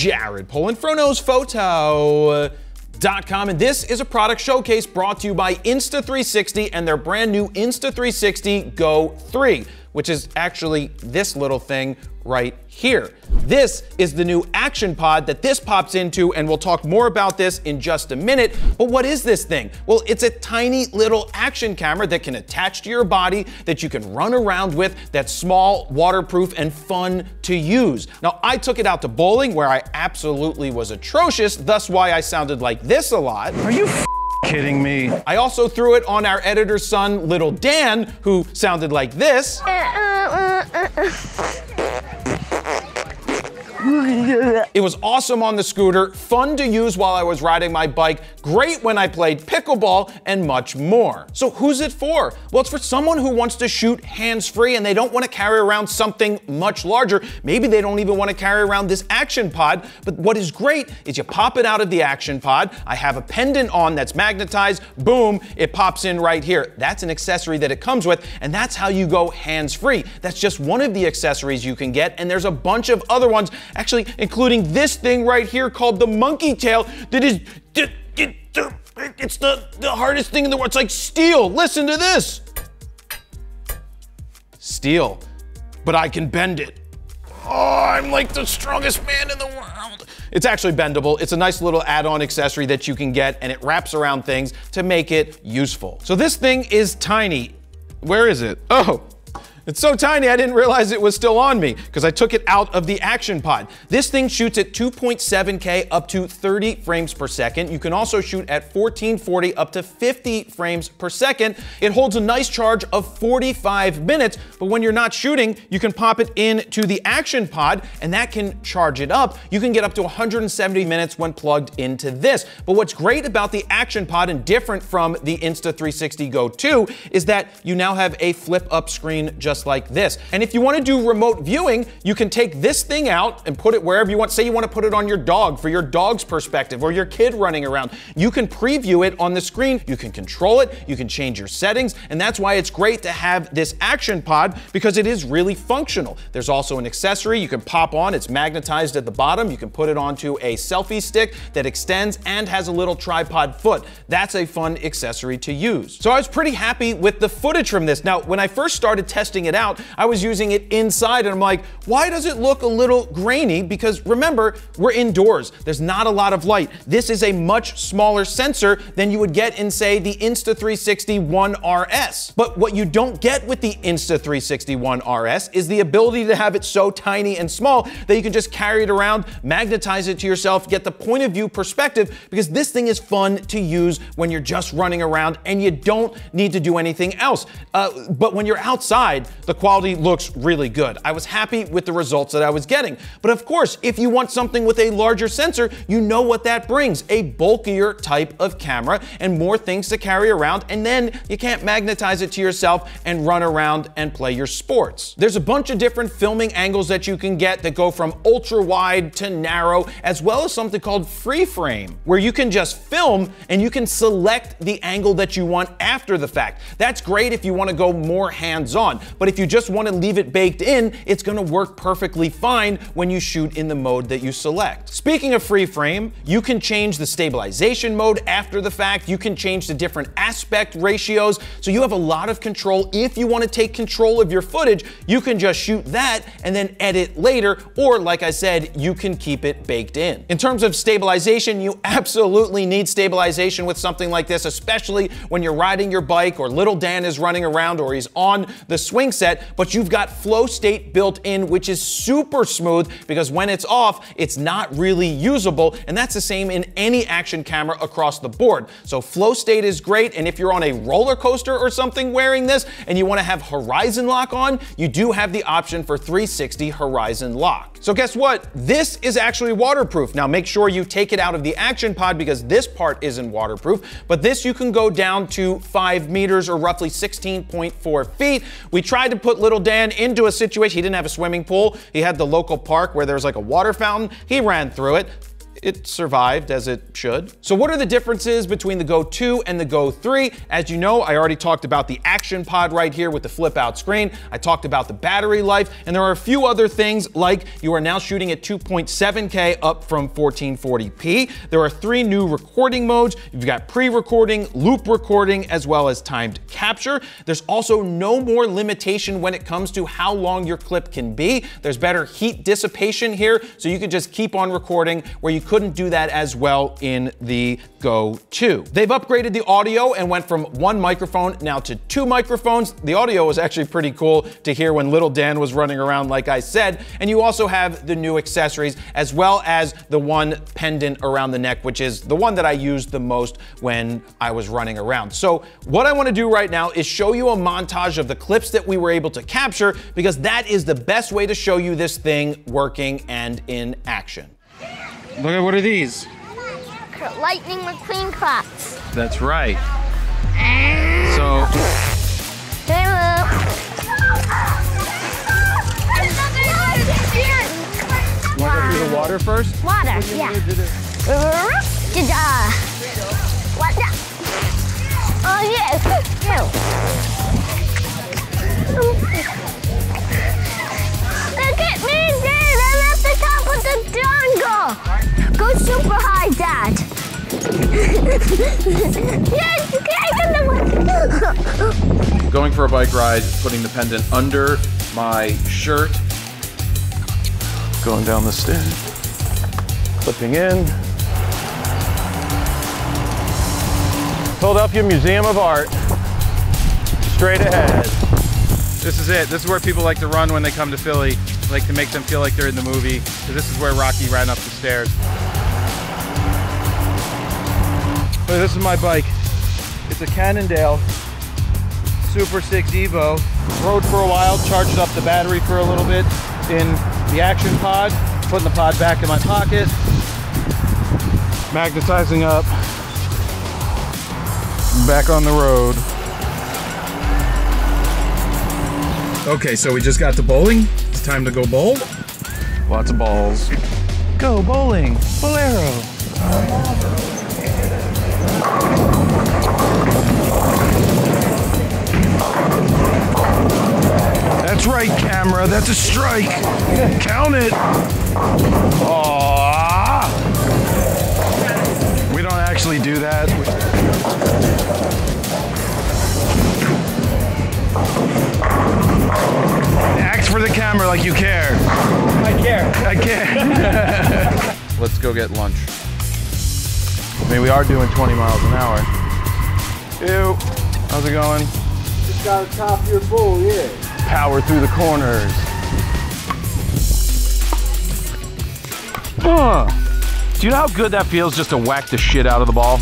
Jared Polin, FroKnowsPhoto.com, and this is a product showcase brought to you by Insta360 and their brand new Insta360 GO3, which is actually this little thing right here. This is the new action pod that this pops into, and we'll talk more about this in just a minute. But what is this thing? Well, it's a tiny little action camera that can attach to your body, that you can run around with, that's small, waterproof, and fun to use. Now, I took it out to bowling where I absolutely was atrocious, thus why I sounded like this a lot. Are you kidding me? I also threw it on our editor's son, little Dan, who sounded like this. It was awesome on the scooter, fun to use while I was riding my bike, great when I played pickleball, and much more. So who's it for? Well, it's for someone who wants to shoot hands-free and they don't want to carry around something much larger. Maybe they don't even want to carry around this action pod, but what is great is you pop it out of the action pod. I have a pendant on that's magnetized, boom, it pops in right here. That's an accessory that it comes with, and that's how you go hands-free. That's just one of the accessories you can get, and there's a bunch of other ones, actually including this thing right here called the monkey tail that is, it's the hardest thing in the world. It's like steel. Listen to this. Steel, but I can bend it. Oh, I'm like the strongest man in the world. It's actually bendable. It's a nice little add-on accessory that you can get, and it wraps around things to make it useful. So this thing is tiny. Where is it? Oh. It's so tiny I didn't realize it was still on me because I took it out of the action pod. This thing shoots at 2.7K up to 30 frames per second. You can also shoot at 1440 up to 50 frames per second. It holds a nice charge of 45 minutes, but when you're not shooting, you can pop it into the action pod and that can charge it up. You can get up to 170 minutes when plugged into this. But what's great about the action pod and different from the Insta360 GO2 is that you now have a flip up screen just like this. And if you want to do remote viewing, you can take this thing out and put it wherever you want. Say you want to put it on your dog for your dog's perspective or your kid running around. You can preview it on the screen. You can control it. You can change your settings. And that's why it's great to have this action pod because it is really functional. There's also an accessory you can pop on. It's magnetized at the bottom. You can put it onto a selfie stick that extends and has a little tripod foot. That's a fun accessory to use. So I was pretty happy with the footage from this. Now, when I first started testing it out, I was using it inside and I'm like, why does it look a little grainy? Because remember, we're indoors. There's not a lot of light. This is a much smaller sensor than you would get in, say, the Insta360 One RS. But what you don't get with the Insta360 One RS is the ability to have it so tiny and small that you can just carry it around, magnetize it to yourself, get the point of view perspective, because this thing is fun to use when you're just running around and you don't need to do anything else. But when you're outside, the quality looks really good. I was happy with the results that I was getting. But of course, if you want something with a larger sensor, you know what that brings, a bulkier type of camera and more things to carry around, and then you can't magnetize it to yourself and run around and play your sports. There's a bunch of different filming angles that you can get that go from ultra wide to narrow, as well as something called free frame, where you can just film and you can select the angle that you want after the fact. That's great if you want to go more hands-on, but if you just want to leave it baked in, it's going to work perfectly fine when you shoot in the mode that you select. Speaking of free frame, you can change the stabilization mode after the fact. You can change the different aspect ratios. So you have a lot of control. If you want to take control of your footage, you can just shoot that and then edit later. Or like I said, you can keep it baked in. In terms of stabilization, you absolutely need stabilization with something like this, especially when you're riding your bike or little Dan is running around or he's on the swing set, but you've got flow state built in, which is super smooth because when it's off, it's not really usable. And that's the same in any action camera across the board. So flow state is great. And if you're on a roller coaster or something wearing this and you want to have horizon lock on, you do have the option for 360 horizon lock. So guess what? This is actually waterproof. Now make sure you take it out of the action pod because this part isn't waterproof, but this you can go down to 5 meters or roughly 16.4 feet. We tried to put little Dan into a situation. He didn't have a swimming pool. He had the local park where there's like a water fountain. He ran through it. it survived as it should. So what are the differences between the Go2 and the Go3? As you know, I already talked about the action pod right here with the flip out screen. I talked about the battery life, and there are a few other things like you are now shooting at 2.7K up from 1440p. There are 3 new recording modes. You've got pre-recording, loop recording, as well as timed capture. There's also no more limitation when it comes to how long your clip can be. There's better heat dissipation here, so you could just keep on recording where you couldn't do that as well in the Go2. They've upgraded the audio and went from 1 microphone now to 2 microphones. The audio was actually pretty cool to hear when little Dan was running around, like I said. And you also have the new accessories, as well as the one pendant around the neck, which is the one that I used the most when I was running around. So what I want to do right now is show you a montage of the clips that we were able to capture, because that is the best way to show you this thing working and in action. Look at, what are these? Lightning McQueen clocks. That's right. So, Want to go through the water first? Water, yeah. What the? Oh, yes. Look at me, Dad. I'm at the top of the jungle. Go super high, Dad. Yes, Going for a bike ride, putting the pendant under my shirt. Going down the stairs. Clipping in. Philadelphia Museum of Art. Straight ahead. this is it. This is where people like to run when they come to Philly. Like to make them feel like they're in the movie. So this is where Rocky ran up the stairs. But this is my bike. It's a Cannondale Super 6 Evo. Rode for a while, charged up the battery for a little bit in the action pod, putting the pod back in my pocket, magnetizing up, back on the road. Okay, so we just got to bowling. It's time to go bowl. Lots of balls. Go bowling, Bolero. That's right, camera. That's a strike. Count it. Aww. We don't actually do that. Act for the camera like you care. I care. I care. Let's go get lunch. I mean, we are doing 20 miles an hour. Ew. How's it going? Just gotta top your bull, yeah. Power through the corners. Do you know how good that feels just to whack the shit out of the ball?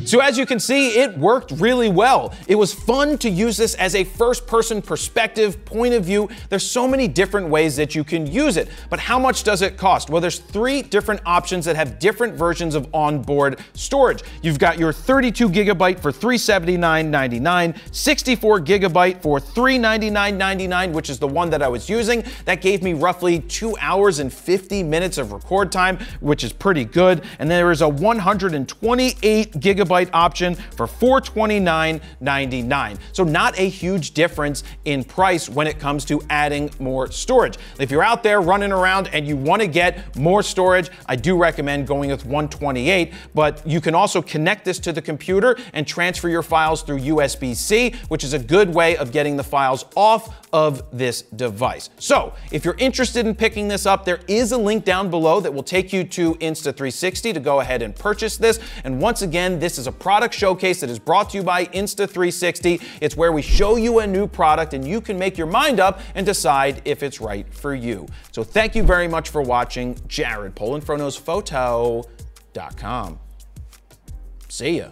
So as you can see, it worked really well. It was fun to use this as a first-person perspective point of view. There's so many different ways that you can use it, but how much does it cost? Well, there's 3 different options that have different versions of onboard storage. You've got your 32 gigabyte for $379.99, 64 gigabyte for $399.99, which is the one that I was using. That gave me roughly 2 hours and 50 minutes of record time, which is pretty good. And there is a 128 gigabyte option for $429.99. So not a huge difference in price when it comes to adding more storage. If you're out there running around and you want to get more storage, I do recommend going with 128, but you can also connect this to the computer and transfer your files through USB-C, which is a good way of getting the files off of this device. So if you're interested in picking this up, there is a link down below that will take you to Insta360 to go ahead and purchase this. And once again, this is a product showcase that is brought to you by Insta360. It's where we show you a new product and you can make your mind up and decide if it's right for you. So thank you very much for watching. Jared, Polin, FroKnowsPhoto.com. See ya.